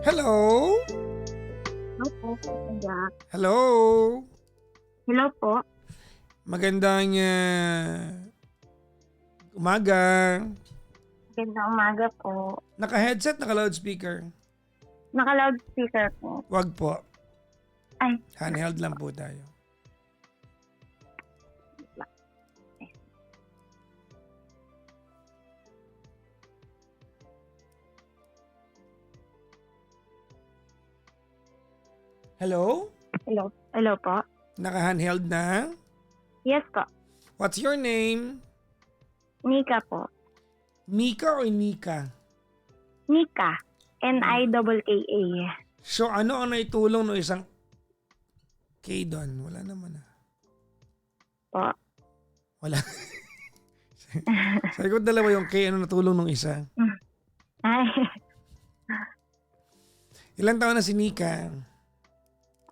Hello? Hello po, Jack. Hello? Hello po. Magandang umaga. Magandang umaga po. Naka-headset, naka-loudspeaker? Naka-loudspeaker po. Wag po. Ay, Handheld lang po tayo. Hello? hello. Hello po. Naka-handheld na? Yes po. What's your name? Nika po. Mika or Nika? Nika. N-I-K-K-A. So ano ang naitulong ng isang K doon? Wala naman Po. Wala. Sabi ko dalawa yung K, ano natulong ng isa? Ay. Ilang taon na si Nika?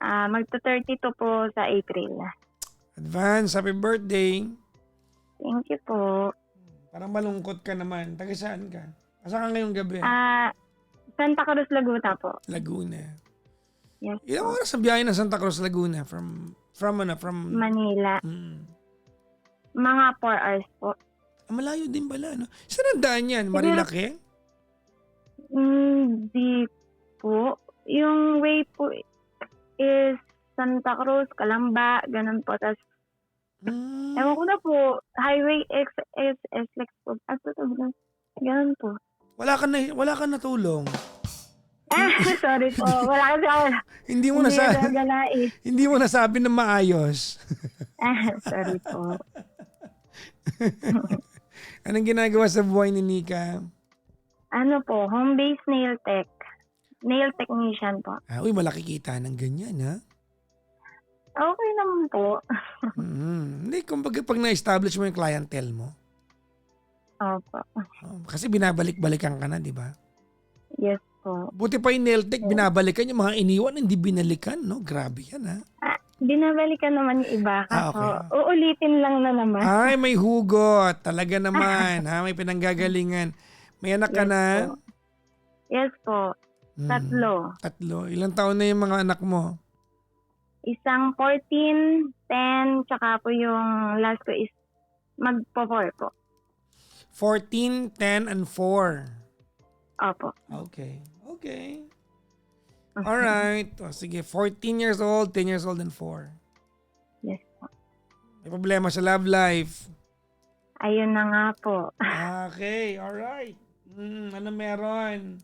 Magto-32 po sa April. Advance, happy birthday. Thank you po. Parang malungkot ka naman. Taga saan ka? Asa ka ngayong gabi? Santa Cruz, Laguna po. Laguna. Yes Ilang po. oras ang biyahe ng Santa Cruz, Laguna? From Manila. Mga 4 hours po. malayo din pala, no? Saan ang daan yan? Marilake? Hindi po. Yung way po is Santa Cruz, Calamba, ganun po. Tapos, ewan ko na po, Highway XSS Lex po. Ganun po. Wala ka natulong. Sorry po. Wala kasi ako. Hindi mo nagalais. hindi mo nasabi na maayos. Sorry po. Anong ginagawa sa buhay ni Nika? Ano po, home-based nail tech. Nail technician po. Uy, malaki kita ng ganyan, ha? Okay naman po. Hindi, kumbaga pag na-establish mo yung clientele mo. Opo. Kasi binabalik-balikan ka na, di ba? Yes po. Buti pa yung nail tech, binabalikan yung mga iniwan, hindi binalikan, no? Grabe yan, ha? Binabalikan naman yung iba. Kaso, Okay. uulitin lang na naman. Ay, may hugot. Talaga naman, ha? May pinanggagalingan. May anak ka Yes na? po. Yes po. 3. 3. Ilang taon na yung mga anak mo? Isang 14, 10, tsaka po yung last ko is magpo-4 po. 14, 10, and 4. Opo. Okay. Alright. O, sige, 14 years old, 10 years old, and 4. Yes po. May problema sa love life. Ayun na nga po. Okay, alright. Ano meron?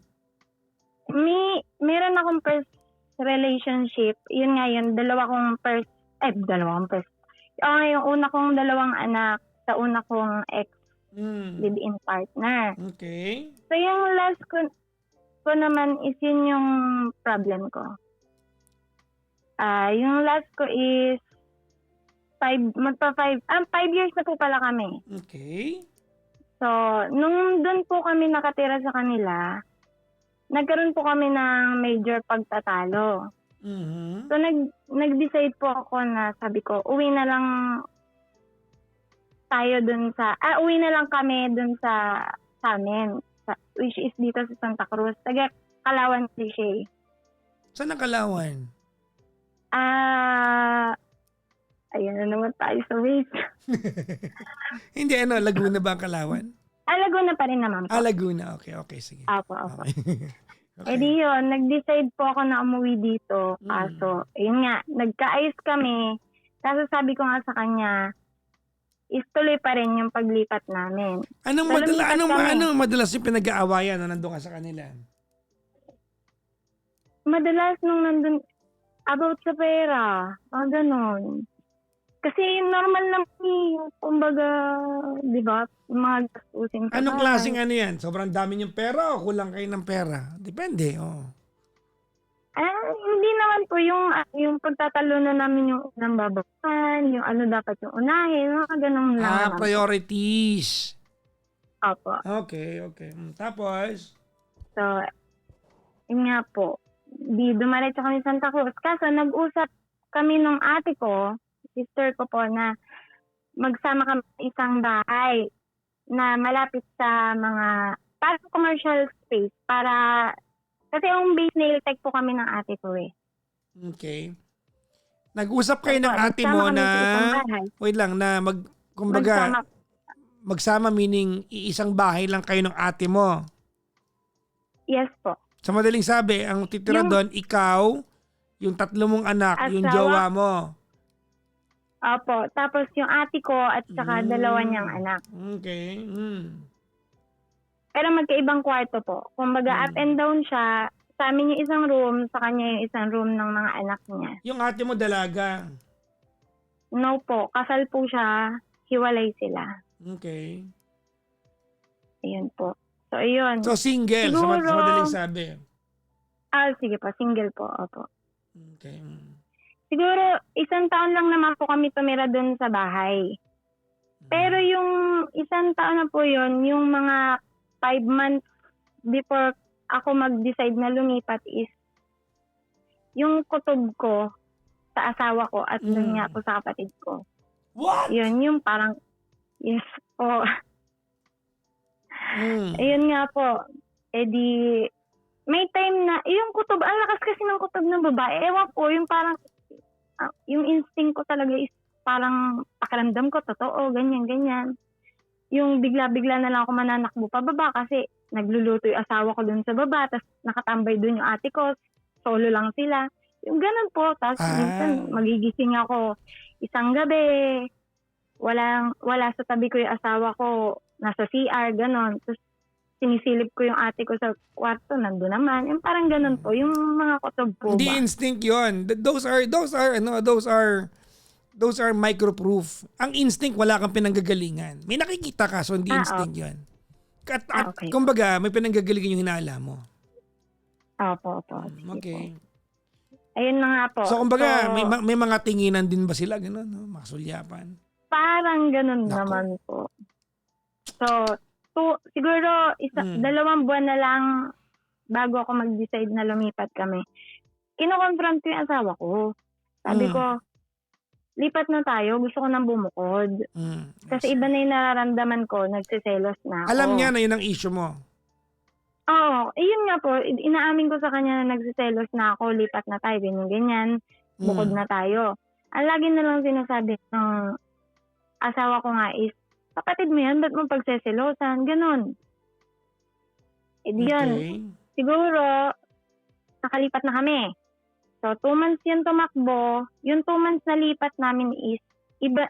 Meron akong first relationship. Yun nga yun, dalawa kong first. Yung una kong dalawang anak sa una kong ex live-in partner. Okay. So yung last ko naman is yun yung problem ko. Yung last ko is 5 years na po pala kami. Okay. So, nung doon po kami nakatira sa kanila, nagkaroon po kami ng major pagtatalo. So, nag-decide po ako na sabi ko, uwi na lang kami dun sa amin, which is dito sa Santa Cruz. Taga Kalawan Cliche. Saan ang Kalawan? Ayun na naman tayo sa waste. Hindi, Laguna ba ang Kalawan? Laguna pa rin naman po. Laguna. Okay, sige. Opo. Okay. Eh di yun, nag-decide po ako na umuwi dito. Kaso, yun nga, nagkaayos kami. Kaso sabi ko nga sa kanya, istuloy pa rin yung paglipat namin. Anong madalas yung pinag-aawayan na nandun ka sa kanila? Madalas nung nandun, about sa pera. Ganon. Kasi normal lang yung, kumbaga, di ba, mga gastusin sa Anong bahay. klaseng yan? Sobrang dami yung pera o kulang kayo ng pera? Depende, Hindi naman po yung pagtatalo na namin yung unang babakan, yung ano dapat yung unahin, mga ganun lang naman. Priorities. Opo. Okay. Tapos? So, yun nga po, di dumaretso kami sa Santa Cruz. Kaso nag-usap kami nung ate ko, sister ko po, na magsama kami sa isang bahay na malapit sa mga parang commercial space para Kasi yung base nail tech po kami ng ate ko eh. Okay. Nag-usap kayo ng Opo, ate nagsama mo kami na, sa isang bahay. wait lang, na kumbaga, Magsama. magsama meaning iisang bahay lang kayo ng ate mo. Yes po. Sa madaling sabi, ang titira Yung doon, ikaw, yung 3 mong anak, yung jowa asawa, mo. opo. Tapos yung ate ko at saka 2 niyang anak. Okay. Pero magkaibang kwarto po. Kumbaga up and down siya. Sa amin yung isang room, sa kanya yung isang room ng mga anak niya. Yung ate mo dalaga. No po. Kasal po siya. Hiwalay sila. Okay. Ayun po. So, ayun. So single, sa Siguro, madaling sabi. sige po. Single po. Opo. Okay. Siguro, 1 taon lang naman po kami tumira dun sa bahay. Pero yung 1 taon na po yun, yung mga 5 months before ako mag-decide na lumipat is yung kutob ko sa asawa ko at dun nga po sa kapatid ko. What? Yun, yung parang, yes po. Ayun nga po. Eh di, may time na, yung kutob, ang lakas kasi ng kutob ng babae. Ewan po, yung parang, yung instinct ko talaga is parang pakiramdam ko, totoo, ganyan. Yung bigla-bigla na lang ako mananakbo pababa kasi nagluluto yung asawa ko dun sa baba, tapos nakatambay dun yung ate ko, solo lang sila. Yung ganun po, tapos minsan magigising ako isang gabi, wala sa tabi ko yung asawa ko, nasa CR, ganun. Tapos sinisilip ko yung ate ko sa kwarto, nandun naman. Yung parang ganun po, yung mga kutob po Hindi ba? instinct yun. Those are micro-proof. Ang instinct, wala kang pinanggagalingan. May nakikita ka, so hindi instinct yun. At Okay. kumbaga, may pinanggagalingan yung hinala mo. Opo. Sige Okay. po. Ayun na nga po. So kumbaga, So, may mga tinginan din ba sila? Ganun, no? Masulyapan. parang ganun Nako. naman po. So, siguro 2 buwan na lang bago ako mag-decide na lumipat kami. Kino-confront ko yung asawa ko. Sabi ko, lipat na tayo. Gusto ko nang bumukod. Kasi iba na yung nararamdaman ko. Nagsiselos na ako. Alam niya na yun ang issue mo. Oo. Yun nga po. Inaamin ko sa kanya na nagsiselos na ako. Lipat na tayo. Ganyan. Bukod na tayo. Ang lagi na lang sinasabi ng asawa ko nga is, kapatid mo yan, ba't mo pagseselosan? Ganon. Yun. Siguro, nakalipat na kami. So, 2 months yun tumakbo. Yung 2 months na lipat namin is,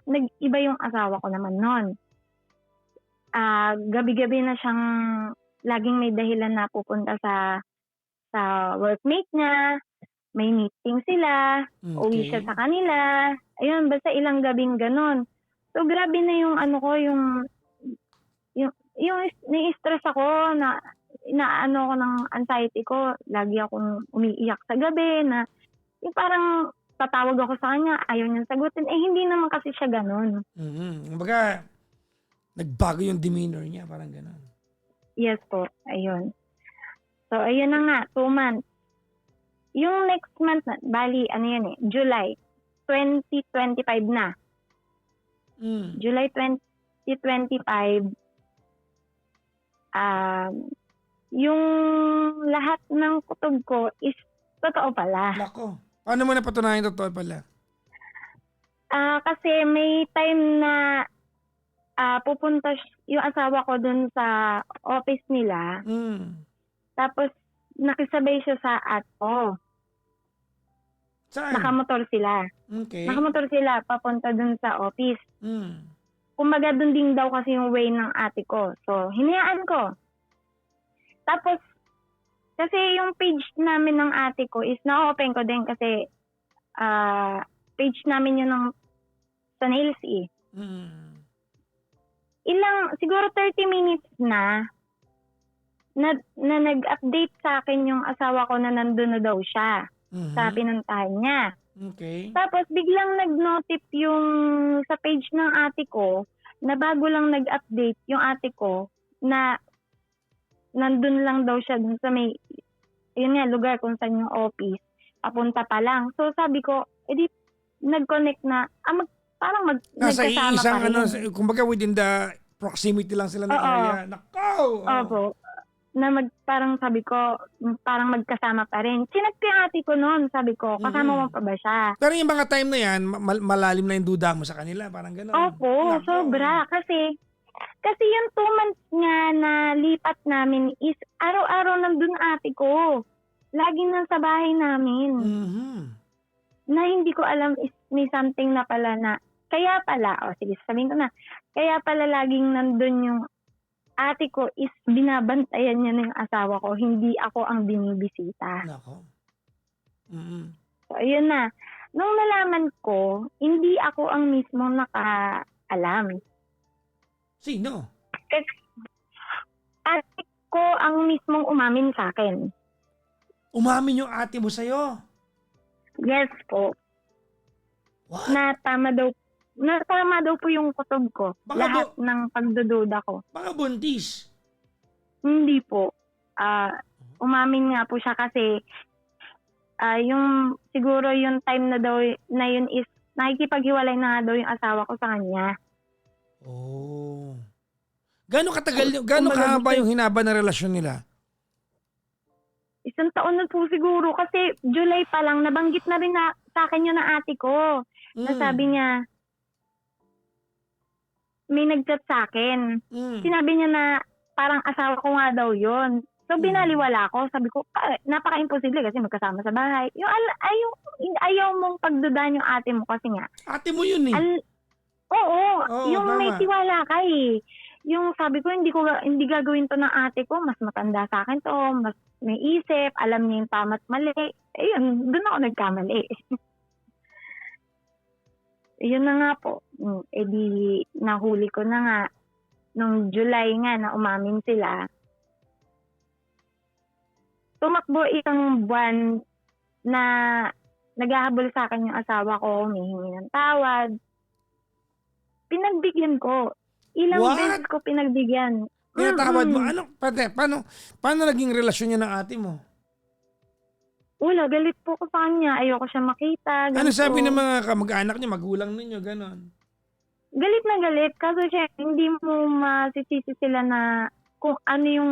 nag-iba yung asawa ko naman nun. Gabi-gabi na siyang laging may dahilan na pupunta sa workmate niya. May meeting sila. Uwi siya sa kanila. Ayun, basta ilang gabing ganon. So, grabe na yung ni-stress ako na ako ng anxiety ko. Lagi akong umiiyak sa gabi na yung parang tatawag ako sa kanya, ayaw niyang sagutin. Hindi naman kasi siya ganon. Kumbaga, nagbago yung demeanor niya, parang ganon. Yes po, ayun. So, ayun na nga, 2 months. Yung next month na, July 2025 na. July 2025, yung lahat ng kutob ko is totoo pala. Lako. Paano mo napatunayan totoo pala? Kasi may time na pupunta yung asawa ko dun sa office nila. Tapos nakisabay siya sa ko. Saan? Nakamotor sila. Okay. Nakamotor sila papunta dun sa office. Kumbaga dun din daw kasi yung way ng ate ko. So, hinayaan ko. Tapos, kasi yung page namin ng ate ko is na-open ko din kasi page namin yun sa Nails eh. Siguro 30 minutes na nag-update sa akin yung asawa ko na nandun na daw siya sa pinuntahan niya. Okay. Tapos biglang nag-notif yung sa page ng ate ko na bago lang nag-update yung ate ko na nandun lang daw siya dun sa may yun nga lugar kung saan yung office. Papunta pa lang. So sabi ko, edi nag-connect na Nasa nagkasama isang pa rin. kumbaga within the proximity lang sila ng area. Nakaw! Opo. parang sabi ko, parang magkasama pa rin. Chinat ko yung ate ko noon, sabi ko, kasama mo pa ba siya? Pero yung mga time na yan, malalim na yung duda mo sa kanila. Parang gano'n. Opo, Nako. sobra. Kasi yung 2 months nga na lipat namin is araw-araw nandun ate ko. Laging nasa bahay namin. Mhm. Na hindi ko alam is may something na pala na, kaya pala, sige sabihin ko na, kaya pala laging nandun yung ate ko is binabantayan niya na yung asawa ko, hindi ako ang binibisita. Nako. Mhm. So, ayun na. Nung nalaman ko, hindi ako ang mismong nakaalam. Sino? Kasi ate ko ang mismong umamin sa akin. Umamin yung ate mo sa'yo? Yes po. What? Na tama daw po yung kutob ko. Baka Lahat ng pagdududa ko. Baka buntis. Hindi po. Umamin nga po siya kasi yung siguro yung time na yun is nakikipaghiwalay na nga daw yung asawa ko sa kanya. Oh. Gano'ng katagal, gano'ng Kumbaga, kahaba yung hinaba ng relasyon nila? 1 taon na po siguro kasi July pa lang nabanggit na rin na sa akin yun ng ate ko. Nasabi niya, may nag-chat sa akin. Sinabi niya na parang asawa ko nga daw yun. So binaliwala ko. Sabi ko, napaka-imposible kasi magkasama sa bahay. Ayaw mong pagdudahan yung ate mo kasi nga. Ate mo yun eh. Oo, yung tama. may tiwala ka eh. Yung sabi ko, hindi gagawin to ng ate ko. Mas matanda sa akin to. Mas may isip. Alam niya yung tama't mali. Ayun, doon ako nagkamali. Yun na nga po. Di nahuli ko na nga. Nung July nga na umamin sila. Tumakbo isang buwan na naghahabol sa akin yung asawa ko. May hingi ng tawad. Pinagbigyan ko. Ilang What? beses ko pinagbigyan. Pinatawad mo. Paano naging relasyon niya ng ate mo? Wala, galit po ko sa kanya. Ayoko siya makita. Ano ganito. sabi ng mga kamag-anak niya, magulang ninyo, gano'n? Galit na galit. Kaso siya, hindi mo masisisi sila na kung ano yung,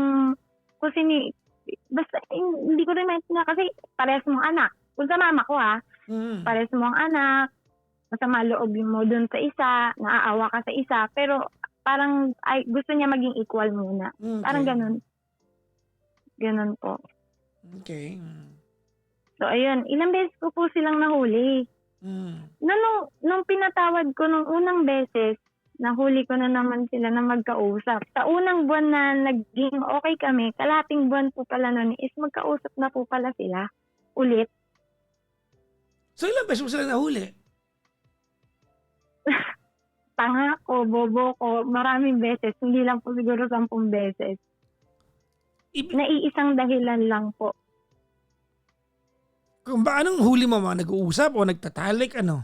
basta hindi ko rin maintindihan kasi parehas mong anak. Kung sa mama ko parehas mong anak, masama loob mo dun sa isa, naaawa ka sa isa, pero parang gusto niya maging equal muna. Okay. Parang ganun. Ganun po. Okay. So, ayun. Ilang beses ko po silang nahuli. Nung pinatawad ko nung unang beses, nahuli ko na naman sila na magkausap. Sa unang buwan na naging okay kami, kalating buwan po pala nun is magkausap na po pala sila. Ulit. So ilang beses mo sila nahuli? Tanga ko, bobo ko, maraming beses. Hindi lang po siguro 10 beses. Naiisang dahilan lang po. Kung ba anong huli mo, mga nag-uusap o nagtatalik, ano?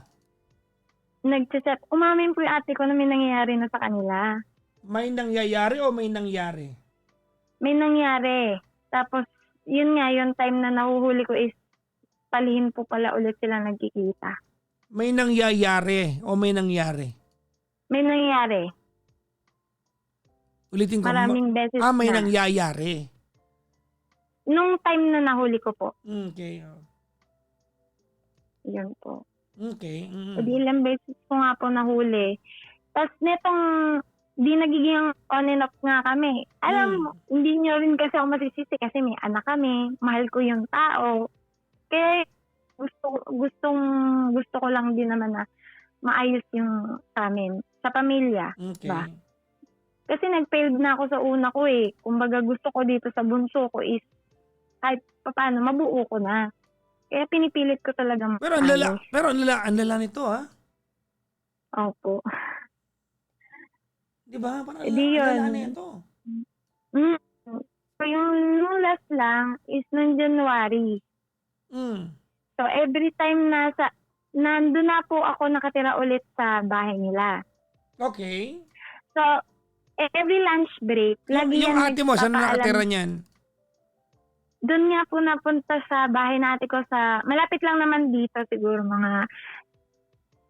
Nag-chat. Umamin po yung ate ko na may nangyayari na sa kanila. May nangyayari o may nangyari? May nangyari. Tapos, yun nga, yung time na nahuhuli ko is palihin po pala ulit sila nagkikita. May nangyayari o may nangyari? May nangyari. Ulitin ko. Maraming beses may na. nangyayari. Nung time na nahuli ko po. Okay. Yun po. Okay. Di ilang beses ko nga po nahuli. Tapos netong di nagiging on and off nga kami. Alam mo, hindi nyo rin kasi ako masisisi kasi may anak kami. Mahal ko yung tao. Kaya gusto ko lang din naman na maayos yung sa amin. Sa pamilya. Okay. Ba? Kasi nag-failed na ako sa una ko eh. Kumbaga gusto ko dito sa bunso ko is kahit paano mabuo ko na. Kaya pinipilit ko talaga Pero ang lala nito ha? Opo. Di ba? Parang Di yun. ang lala nito. So yung last lang is noong January. So every time nandun na po ako nakatira ulit sa bahay nila. Okay. So every lunch break, lagi Yung yan ate mo, saan nagpapaalam. nakatira niyan? Doon nga po napunta sa bahay natin ko malapit lang naman dito siguro mga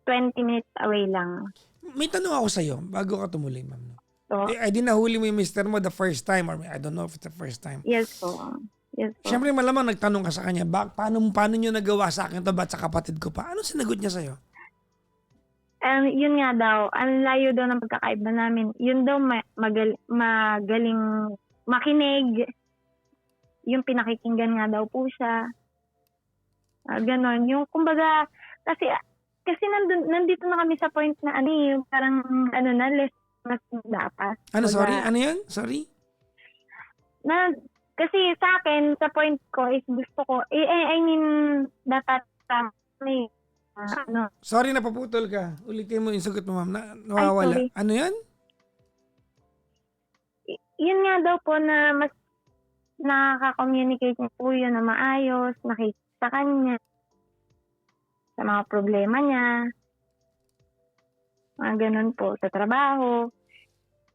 20 minutes away lang. May tanong ako sa'yo bago ka tumuloy, ma'am. po. Eh, di nahuli mo yung mister mo the first time or I don't know if it's the first time. Yes po. Yes po. Siyempre malamang nagtanong ka sa kanya, paano nyo nagawa sa akin to, ba't sa kapatid ko pa? Ano sinagot niya sa'yo? Yun nga daw, ang layo daw ng pagkakaiba namin. Yun daw magaling makinig. Yung pinakikinggan nga daw po siya. Ganon. Yung kumbaga, kasi nandito na kami sa point na yung parang less mas dapat. Ano, Kumbaga, sorry? Ano yun? Sorry? Kasi sa akin, sa point ko is gusto ko, I mean, dapat Sorry, napaputol ka. Ulitin mo yung sagot mo, ma'am. Nawawala. sorry. Ano yun? Yun nga daw po na mas nakaka-communicate niya po yun na maayos, nakita sa kanya, sa mga problema niya, mga ganun po, sa trabaho.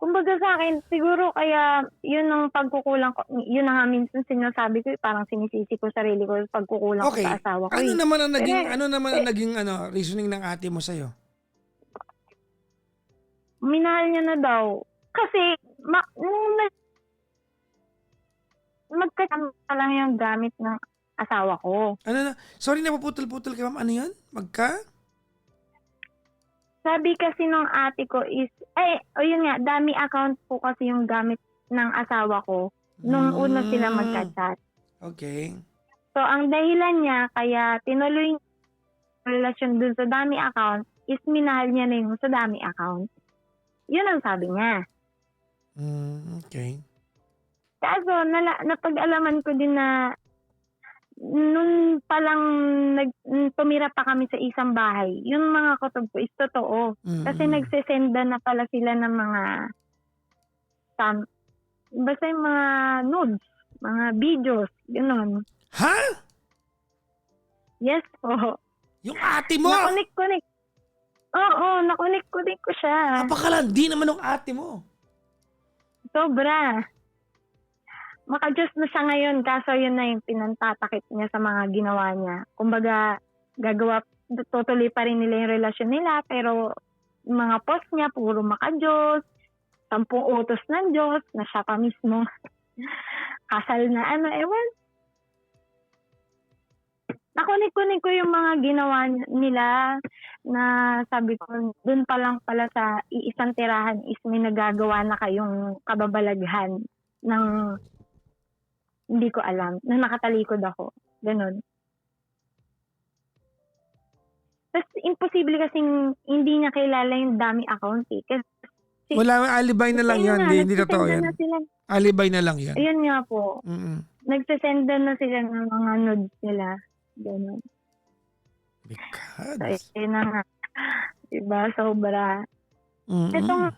Kumbaga sa akin, siguro kaya yun ang pagkukulang ko, yun ang minsan sinasabi ko, parang sinisisi ko sarili ko, pagkukulang ko Okay. sa asawa ko. Ano naman ang naging, Pero- reasoning ng ate mo sa'yo? Minahal niya na daw. Kasi, nung magkasama lang yung gamit ng asawa ko. Ano na? Sorry, napaputol-putol ka, ma'am. Ano yun? Sabi kasi nung ate ko is, yun nga, dami account po kasi yung gamit ng asawa ko nung una sila magka-chat. Okay. So, ang dahilan niya, kaya tinuloy yung relasyon dun sa dami account is minahal niya na yung sa dami account. Yun ang sabi niya. Okay. Kaso, napag-alaman ko din na nung palang tumira pa kami sa isang bahay, yung mga kutob ko is totoo. Kasi nagsesenda na pala sila ng mga basta yung mga nudes, mga videos, gano'n. Ha? Yes po. Yung ate mo? Nakunik. Oo, nakunik ko siya. Napakalandi naman ng ate mo. Sobra. Maka-Diyos na siya ngayon, kaso yun na yung pinantatakip niya sa mga ginawa niya. Kumbaga, tutuloy pa rin nila yung relasyon nila, pero yung mga post niya, puro maka-Diyos, 10 utos ng Diyos, na siya pa mismo. Kasal na ewan. Nakunik ko yung mga ginawa nila na sabi ko, dun pa lang pala sa iisang tirahan is may nagagawa na kayong kababalaghan ng hindi ko alam, na nakatalikod ako. Ganon. Tapos, imposible kasing hindi niya kilala yung dami account eh. Kasi, Wala, alibay na lang yan. Hindi totoo yan. Alibay na lang yan. Ayun nga po. Mm-mm. Nagsasenda na sila ng mga nudes nila. Ganon. Because. So, yun na nga. Diba? Sobra. Mm-mm. Itong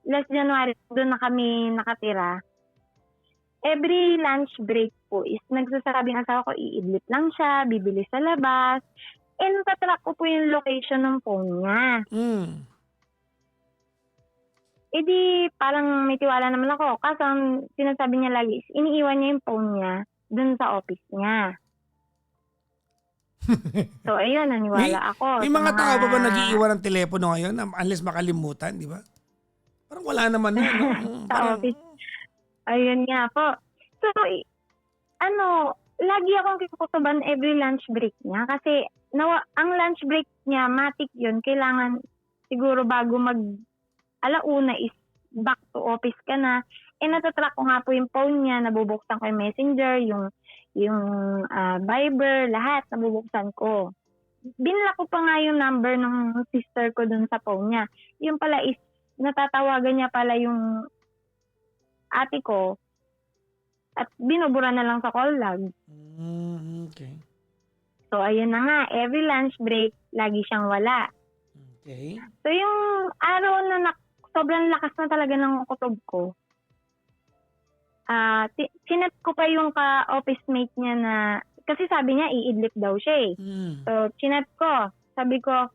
last January, doon na kami nakatira. Every lunch break po is nagsasabing asawa ko, iidlip lang siya, bibili sa labas. And natatrack ko po yung location ng phone niya. E di, parang may tiwala naman ako. Kaso ang sinasabi niya lagi is, iniiwan niya yung phone niya dun sa office niya. So, ayun, naniwala ako. May mga tao ba nag-iiwan ng telepono ngayon unless makalimutan, di ba? Parang wala naman na. No? Sa office. Ayun nga po. So, lagi akong kikukutuban every lunch break niya. Kasi, ang lunch break niya, matik yun. Kailangan, siguro bago alauna is back to office ka na. Natatrack ko nga po yung phone niya, nabubuksan ko yung messenger, yung Viber, lahat nabubuksan ko. Binla ko pa nga yung number ng sister ko dun sa phone niya. Yung pala is, natatawagan niya pala yung ate ko at binubura na lang sa call log. Okay. So, ayun na nga. Every lunch break, lagi siyang wala. Okay. So, yung araw na sobrang lakas na talaga ng kutob ko, sinat ko pa yung ka-office mate niya na, kasi sabi niya, iidlip daw siya eh. So, sinat ko. Sabi ko,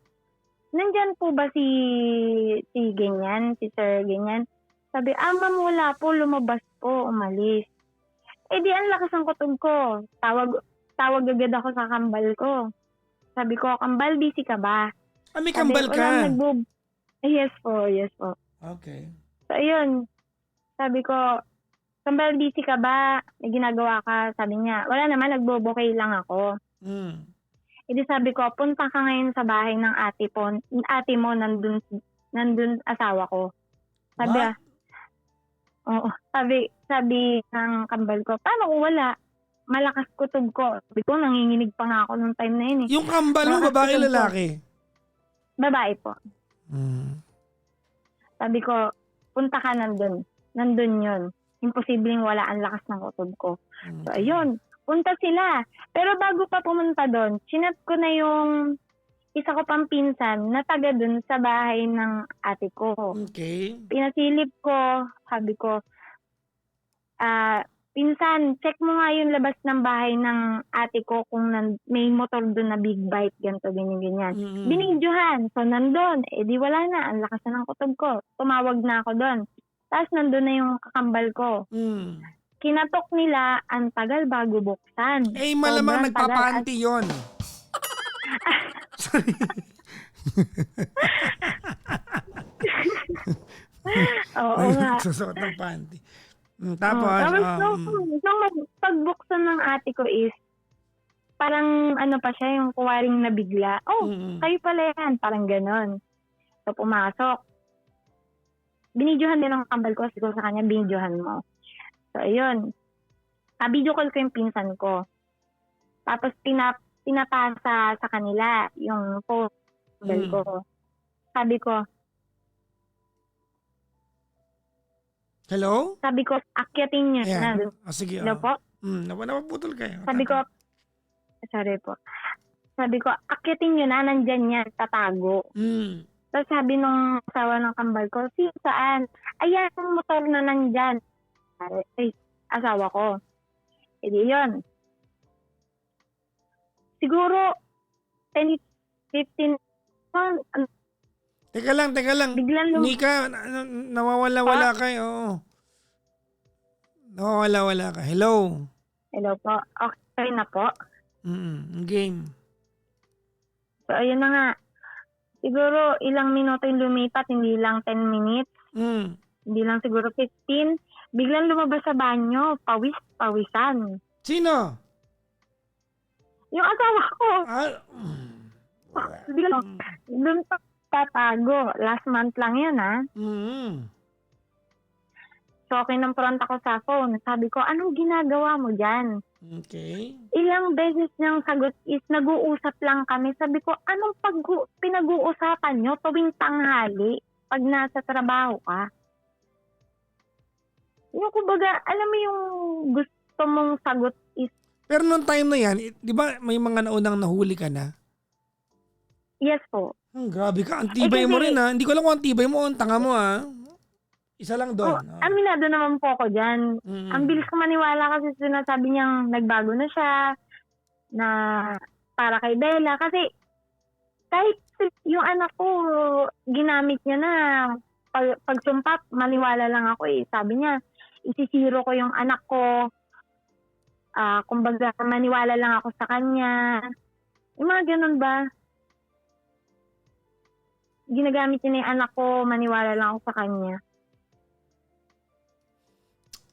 nandyan po ba si ganyan, si sir ganyan? Sabi, ma'am, wala po, lumabas po, umalis. Di ang lakas ng kutob ko. Tawag agad ako sa kambal ko. Sabi ko, kambal, busy ka ba? May kambal ka? Yes po. Okay. So, ayun. Sabi ko, Kambal, busy ka ba? May ginagawa ka? Sabi niya, wala naman, nagbobokay lang ako. Mm. Edi sabi ko, punta ka ngayon sa bahay ng ate mo, nandun asawa ko. Sabi, What? oo. Sabi ng kambal ko, paano kung wala? Malakas kutob ko. Sabi ko, nanginginig pa nga ako nung time na yun eh. Yung kambal mo, Malakas babae kutob ko. lalaki? Babae po. Mm. Sabi ko, punta ka nandun. Nandun yun. Imposibleng wala ang lakas ng kutob ko. So, ayun. Punta sila. Pero bago pa pumunta doon, chinat ko na yung isa ko pang pinsan na taga doon sa bahay ng ate ko. Okay. Pinasilip ko, sabi ko, pinsan, check mo nga yung labas ng bahay ng ate ko kung may motor doon na big bike, ganito, ganyan. Mm-hmm. Binidyohan. So, nandun. Di wala na. Ang lakas na ng kutob ko. Tumawag na ako doon. Tapos, nandun na yung kakambal ko. Mm. Kinatok nila, ang tagal bago buksan. Eh, malamang Sobrang tagal. nagpapanti yun. Sorry. Oo nga. Susot ng panty. Tapos, nung pagbuksan ng ate ko is, parang ano pa siya, yung kuwaring nabigla. Kayo pala yan. Parang ganon. So, pumasok. Binidyohan din ng kambal ko. Siguro sa kanya, binidyohan mo. So, ayun. Video call ko yung pinsan ko. Tapos, pinapasa sa kanila yung phone ko. Sabi ko, hello? Sabi ko, akyatin nyo na. Sige. Hello po? Napaputol kayo. Sabi ko, sorry po. Sabi ko, akyatin nyo na, nandyan yan, tatago. Tapos sabi nung asawa ng kambal ko, saan? Ayan, yung motor na nandyan. Ay, asawa ko. Edi yun. Siguro, 10, 15, Teka lang. biglang Nika, nawawala-wala kayo. Oo. Nawawala-wala ka. Hello? Hello po. Okay na po. Game. So, ayun na nga. Siguro, ilang minuto yung lumipat, hindi lang 10 minutes. Hindi lang siguro 15. Biglang lumabas sa banyo, pawisan. Sino? Yung asawa ko. Biglang, doon pa tatago. Last month lang yun, ha? So, kinampront ako sa phone. Sabi ko, anong ginagawa mo dyan? Okay. Ilang beses niyang sagot is, nag-uusap lang kami. Sabi ko, anong pinag-uusapan nyo tuwing tanghali pag nasa trabaho ka? Yung kumbaga, alam mo yung gusto mong sagot is... Pero nung time na yan, di ba may mga naunang nahuli ka na? Yes po. Grabe ka. Ang tibay mo rin ha. Hindi ko alam kung ang tibay mo. Ang tanga mo ha. Isa lang doon. Aminado naman po ako dyan. Ang bilis ko maniwala kasi sinasabi niyang nagbago na siya. Na para kay Bella. Kasi kahit yung anak ko, ginamit niya na. Pagsumpat, maniwala lang ako eh. Sabi niya, isisiro ko yung anak ko. Kumbaga, maniwala lang ako sa kanya. Yung mga ganun ba? Ginagamit niya na yung anak ko, maniwala lang ako sa kanya.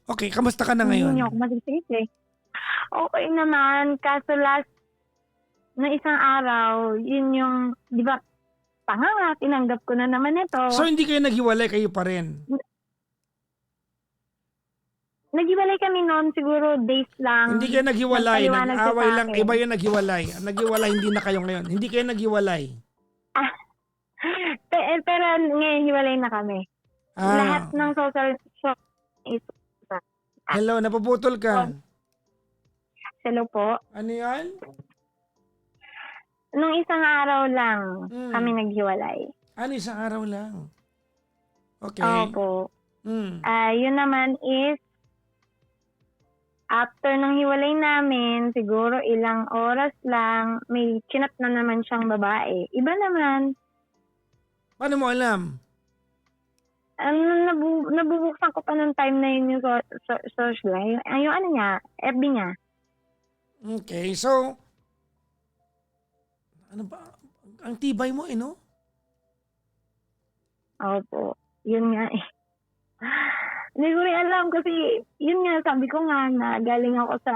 Okay, kamusta ka na ngayon? Hindi ako masisigit eh. Okay naman, kaso last na isang araw, yun yung, di ba, tanga nga, tinanggap ko na naman ito. So hindi kayo naghiwalay, kayo pa rin? Naghiwalay kami noon, siguro days lang. Hindi kayo naghiwalay, nag-away lang, iba yung naghiwalay. Naghiwalay, hindi na kayo ngayon. Hindi kayo naghiwalay. Pero ngayon, hiwalay na kami. Lahat ng social is... Hello, napuputol ka. Hello po. Ano yan? Nung isang araw lang kami naghiwalay. Ano isang araw lang? Okay. Opo. Yun naman is, after ng hiwalay namin, siguro ilang oras lang, may chinat na naman siyang babae. Iba naman. Paano mo alam? Nabubuksan ko pa nung time na yun yung social life. Yung ano niya, FB niya. Okay, so, ano ba? Ang tibay mo no? Opo. Yun nga eh. Hindi ko rin alam kasi, yun nga, sabi ko nga na galing ako sa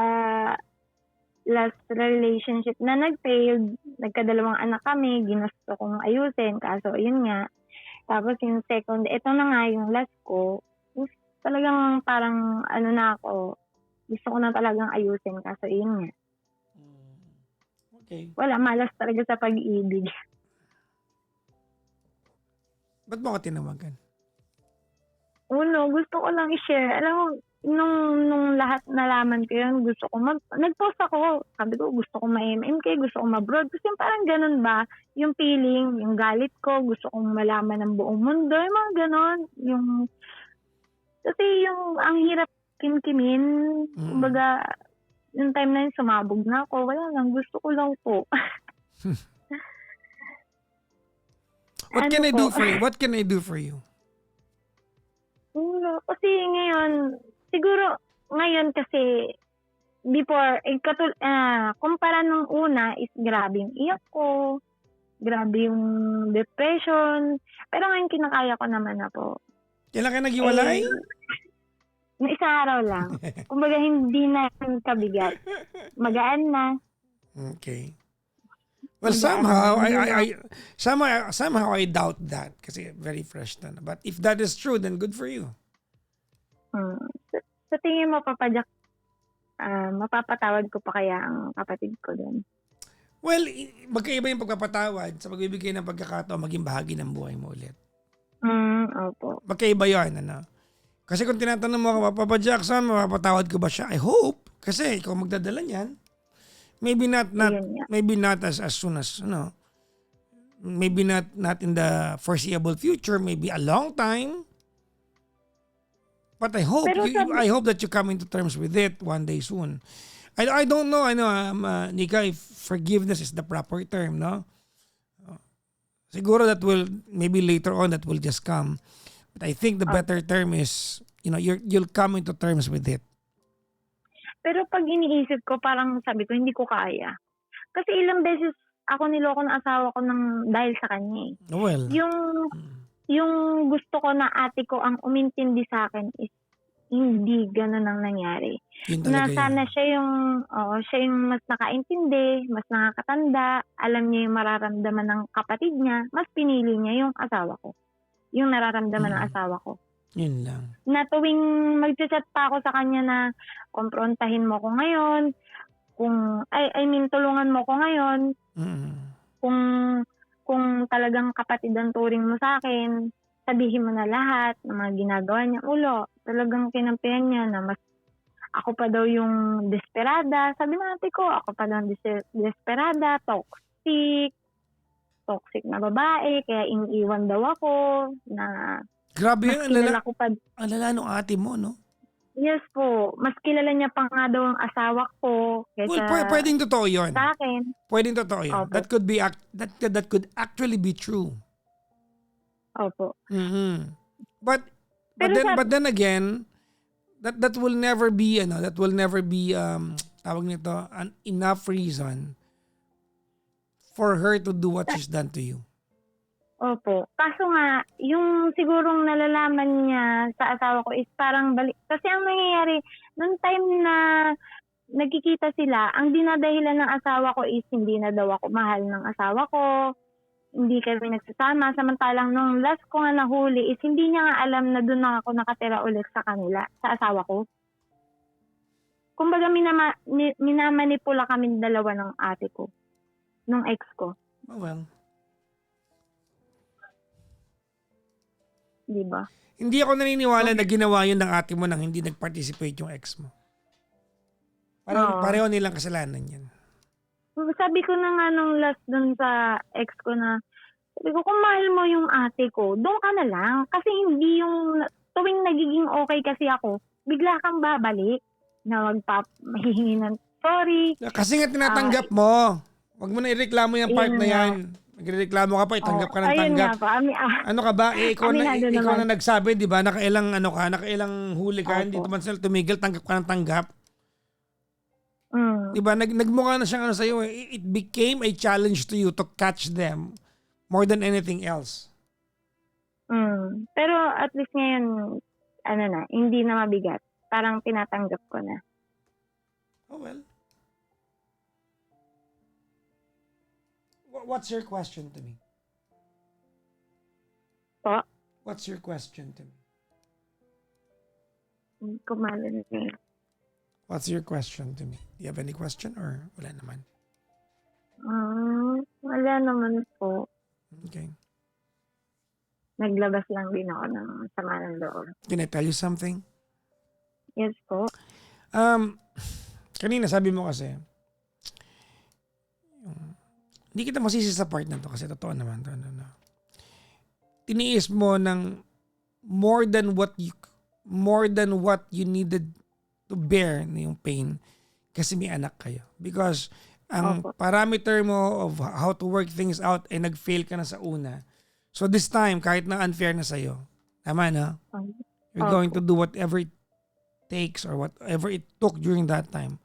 last relationship na nag-failed. Nagkadalawang anak kami, ginusto kong ayusin. Kaso, yun nga. Tapos yung second, ito na nga yung last ko. Talagang parang ano na ako, gusto ko na talagang ayusin. Kaso, yun nga. Okay. Wala, malas talaga sa pag-ibig. Ba't mo ka tinawagan? Uno, gusto ko lang i-share. Alam mo, nung lahat nalaman ko yun, gusto ko nag-post ako. Sabi ko, gusto ko ma-MMK, gusto ko ma-abroad. Kasi parang ganun ba, yung feeling, yung galit ko, gusto kong malaman ng buong mundo, yung mga ganun. Kasi ang hirap kimkimin, kumbaga, yung time na yun, sumabog na ako. Wala lang, gusto ko lang po. What can I do for you? What can I do for you? Kasi ngayon, siguro ngayon kasi before, kumpara nung una is grabe yung iyak ko, grabe yung depression. Pero ngayon kinakaya ko naman na po. Kailan ka naghiwalay? Yung isang araw lang. Kumbaga hindi na kabigat. Magaan na. Okay. Well, somehow I doubt that kasi very fresh na. But if that is true, then good for you. Sa tingin mo, Papa Jack, mapapatawad ko pa kaya ang kapatid ko doon? Well, magkaiba yung pagpapatawad sa pagbibigay ng pagkakataon maging bahagi ng buhay mo ulit. Opo. Magkaiba yun, ano? Kasi kung tinatanong mo ako, Papa Jackson, mapapatawad ko ba siya? I hope. Kasi ikaw magdadala niyan. Maybe not as soon as, maybe not in the foreseeable future, maybe a long time. But I hope that you come into terms with it one day soon. I don't know, Nika, if forgiveness is the proper term, no? Siguro that will, maybe later on that will just come. But I think the better term is, you'll come into terms with it. Pero pag iniisip ko, parang sabi ko, hindi ko kaya. Kasi ilang beses ako niloko ng asawa ko dahil sa kanya eh. Well. Yung gusto ko na ate ko ang umintindi sa akin is hindi ganun ang nangyari. Na sana siya yung mas nakaintindi, mas nakakatanda, alam niya yung mararamdaman ng kapatid niya, mas pinili niya yung asawa ko. Yung nararamdaman ng asawa ko. Yun lang. Na tuwing mag-chat pa ako sa kanya na komprontahin mo ko ngayon, tulungan mo ko ngayon, kung talagang kapatid ang turing mo sa akin, sabihin mo na lahat ng mga ginagawa niya. Talagang kinampihan niya na mas ako pa daw yung desperada. Sabi ng ate ko, ako pa daw desperada, toxic na babae, kaya iniiwan daw ako na grabe yun, ang lala nung ate mo, no? Yes po. Mas kilala niya pa nga daw ang asawa ko. Well, pwedeng totoo yun. Sa akin. Pwedeng totoo yun. Opo. That could actually be true. Opo. Mm-hmm. But then again, that will never be, tawag nito, an enough reason for her to do what she's done to you. Opo. Kaso nga, yung sigurong nalalaman niya sa asawa ko is parang balik. Kasi ang nangyayari, nung time na nagkikita sila, ang dinadahilan ng asawa ko is hindi na daw ako mahal ng asawa ko. Hindi kami nagsasama. Samantalang nung last ko nga nahuli is hindi niya nga alam na doon na ako nakatira ulit sa kanila, sa asawa ko. Kumbaga minamanipula kami dalawa ng ate ko, nung ex ko. Oh well. Diba? Hindi ako naniniwala na ginawa yun ng ate mo nang hindi nag-participate yung ex mo. Pareho nilang kasalanan yan. Sabi ko na nga nung last dun sa ex ko na, sabi ko, kung mahal mo yung ate ko, doon ka na lang. Kasi hindi yung, tuwing nagiging okay kasi ako, bigla kang babalik na mahihingi ng sorry. Kasi nga tinatanggap mo. Huwag mo na ireklamo yung part na yan. Nagreklamo ka pa, itanggap ka ng tanggap. Ano ka ba? Ikaw na nagsabi, di ba? Nakailang huli ka, hindi naman sila tumigil, tanggap ka ng tanggap. Di ba? Nagmukha na siyang sa'yo. It became a challenge to you to catch them more than anything else. Pero at least ngayon, ano na, hindi na mabigat. Parang tinatanggap ko na. Oh, well. What's your question to me? Po, What's your question to me? kumalan na eh. What's your question to me? Do you have any question or wala naman? Wala naman po. Okay. Naglabas lang din ako ng sama ng loob. Can I tell you something? Yes po. Kanina sabi mo kasi, hindi kita masisi sa part na to kasi totoo naman to. Tiniis mo ng more than what you needed to bear na yung pain kasi may anak kayo. Because ang parameter mo of how to work things out ay nag-fail ka na sa una. So this time, kahit na unfair na sa'yo, tama na? You're going to do whatever it takes or whatever it took during that time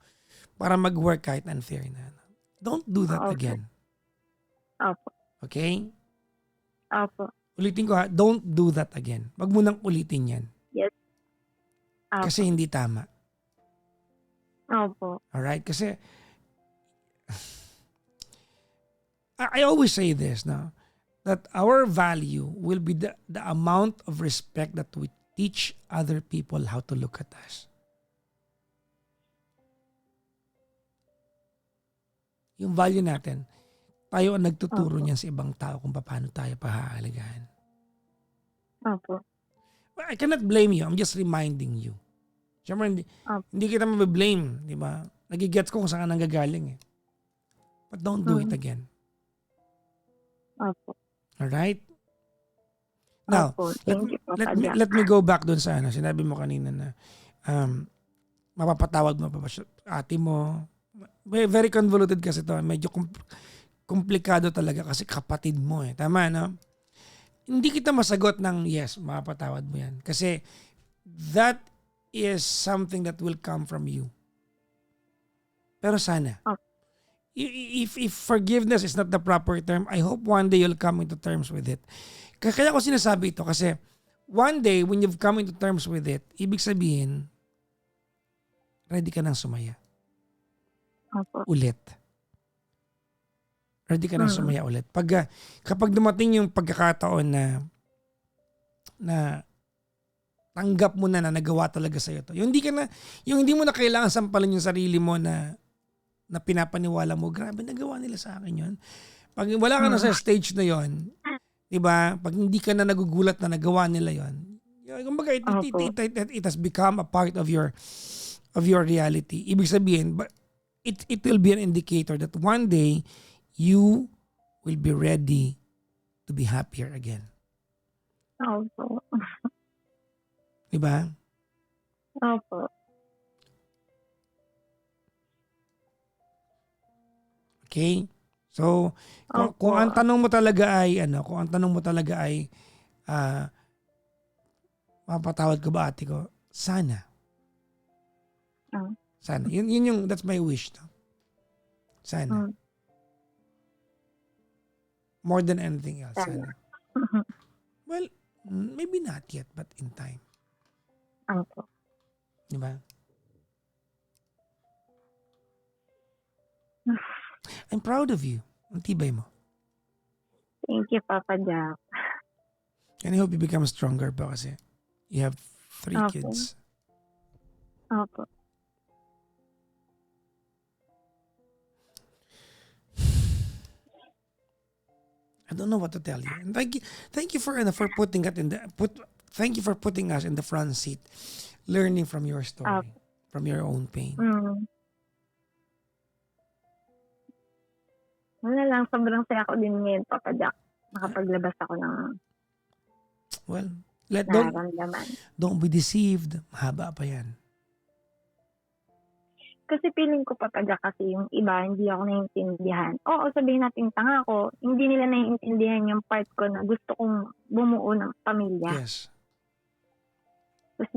para mag-work kahit unfair na. Don't do that again. Opo. Okay? Opo. Ulitin ko ha, don't do that again. Wag mo nang ulitin yan. Yes. Opo. Kasi hindi tama. Opo. Alright? Kasi I always say this now, that our value will be the amount of respect that we teach other people how to look at us. Yung value natin, tayo ang nagtuturo niyan sa ibang tao kung paano tayo pahahalagahan. Opo. I cannot blame you. I'm just reminding you. Siyempre, hindi kita mabiblame, di ba? Nagigets ko kung saan ka nanggagaling eh. But don't do it again. Opo. Alright? Now, Opo. Thank you po, let me go back dun sa sinabi mo kanina na mapapatawad mo pa ba siya, ate mo. Very convoluted kasi to. Medyo komplikado talaga kasi kapatid mo eh. Tama, no? Hindi kita masagot ng yes, mapapatawad mo yan. Kasi that is something that will come from you. Pero sana. If forgiveness is not the proper term, I hope one day you'll come into terms with it. Kaya ko sinasabi ito kasi one day when you've come into terms with it, ibig sabihin, ready ka nang sumaya. Ulit. Ready ka nang sumaya ulit. Kapag dumating yung pagkakataon na tanggap mo na nagawa talaga sa'yo to. Yung hindi mo na kailangan sampalin yung sarili mo na pinapaniwala mo, grabe, nagawa nila sa akin yun. Pag wala ka na sa stage na yon, di ba? Pag hindi ka na nagugulat na nagawa nila yon, kumbaga it has become a part of your reality. Ibig sabihin, but it will be an indicator that one day you will be ready to be happier again. Opo. Di ba? Opo. Okay? So, kung ang tanong mo talaga ay mapatawad ko ba ate ko? Sana. Sana. Yun yung, that's my wish. No? Sana. More than anything else. Sana. Well, maybe not yet, but in time. Opo. Diba? I'm proud of you. Ang tibay mo. Thank you, Papa Jack. And I hope you become stronger pa kasi you have 3 kids. Opo. I don't know what to tell you. And thank you for putting us in the front seat, learning from your story, from your own pain. Wala lang, sobrang saya ko din ngayon, Papa Jack. Nakapaglabas ako ng nararamdaman. Don't be deceived. Mahaba pa yan. Kasi feeling ko, Papa Jack, kasi yung iba, hindi ako naiintindihan. Oo, sabihin natin tanga ko, hindi nila naiintindihan yung part ko na gusto kong bumuo ng pamilya. Yes. Tapos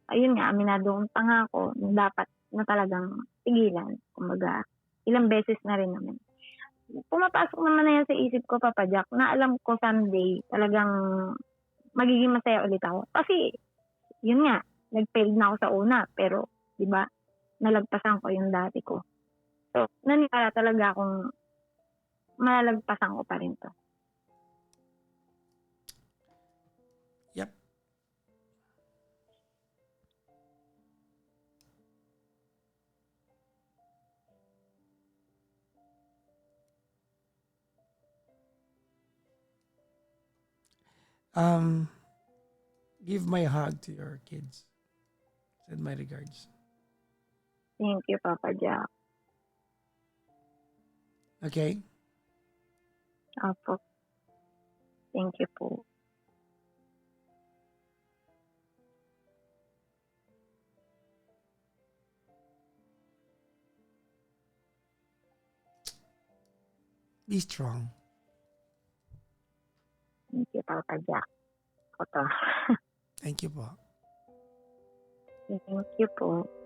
ayun nga, aminado kong tanga ko, dapat na talagang tigilan. Kumbaga, ilang beses na rin naman. pumapasok naman na yan sa isip ko, Papa Jack, na alam ko someday talagang magiging masaya ulit ako. Kasi, yun nga, nag-failed na ako sa una, pero, di ba, nalagpasan ko yung dati ko. So, naniniwala talaga akong malalagpasan ko pa rin to. Yep. Give my hug to your kids. Send my regards. Thank you, Papa Jack. Okay? Opo. Thank you po. Be strong. Thank you, Papa Jack. Oto. Thank you po. Thank you po.